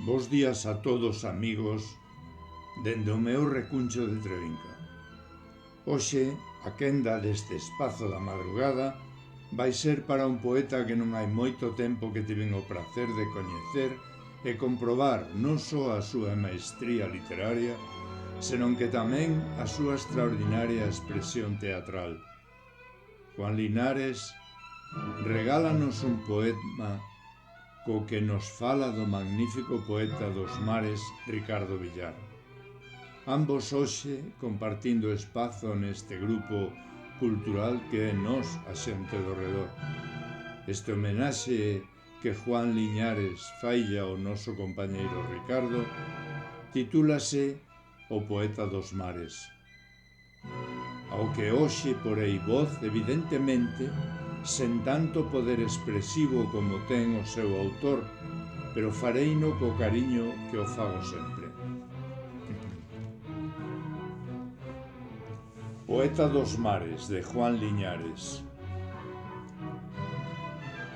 Bos días a todos, amigos, dende o meu recuncho de Trevinca. Hoxe, a quenda deste espazo da madrugada vai ser para un poeta que non hai moito tempo que tiven o prazer de coñecer e comprobar non só a súa maestría literaria, senón que tamén a súa extraordinaria expresión teatral. Juan Linares regálanos un poema co que nos fala do magnífico poeta dos mares Ricardo Villar. Ambos hoxe compartindo espazo neste grupo cultural que é nos a xente do redor. Este homenaxe que Juan Liñares faille ao noso compañeiro Ricardo titúlase O poeta dos mares. Ao que hoxe porei voz, evidentemente, sen tanto poder expresivo como ten o seu autor, pero fareino co cariño que o fago sempre. Poeta dos mares, de Juan Liñares.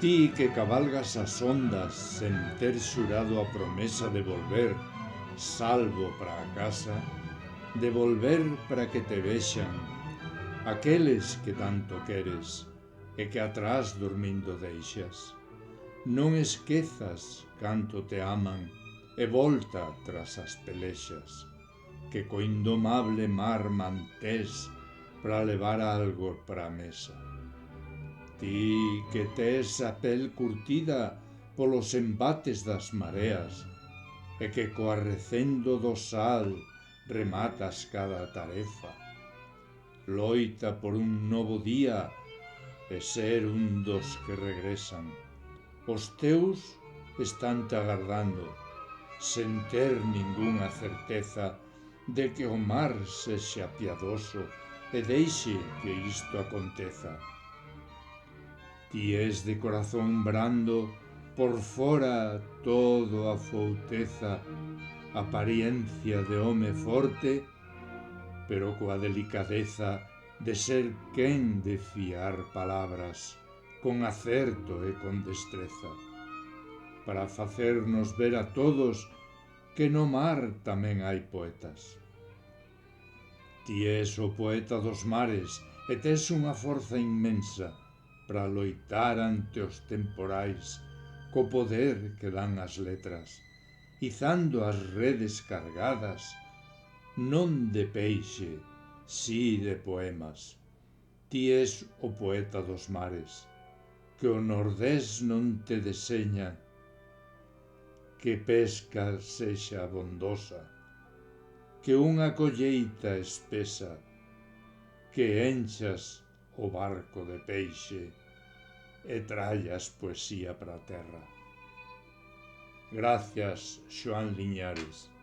Ti que cabalgas as ondas sen ter xurado a promesa de volver, salvo para a casa, de volver para que te vexan, aqueles que tanto queres, e que atrás dormindo deixas. Non esquezas canto te aman e volta tras as pelexas, que co indomable mar mantés para levar algo para a mesa. Ti que tes a pel curtida polos embates das mareas e que co arrecendo do sal rematas cada tarefa. Loita por un novo día e ser un dos que regresan. Os teus están te agardando, sen ter ningunha certeza de que o mar sexa piadoso e deixe que isto aconteza. Ti es de corazón brando, por fora todo a fouteza, apariencia de home forte, pero coa delicadeza de ser quen de fiar palabras, con acerto e con destreza, para facernos ver a todos que no mar tamén hai poetas. Ti es o poeta dos mares e tes unha forza inmensa para loitar ante os temporais co poder que dan as letras, izando as redes cargadas, non de peixe, si de poemas. Ti es o poeta dos mares, que o nordés non te deseña, que pesca sexa abondosa, que unha colleita espesa, que enchas o barco de peixe e traias poesía para a terra. Gracias, Xoán Liñares.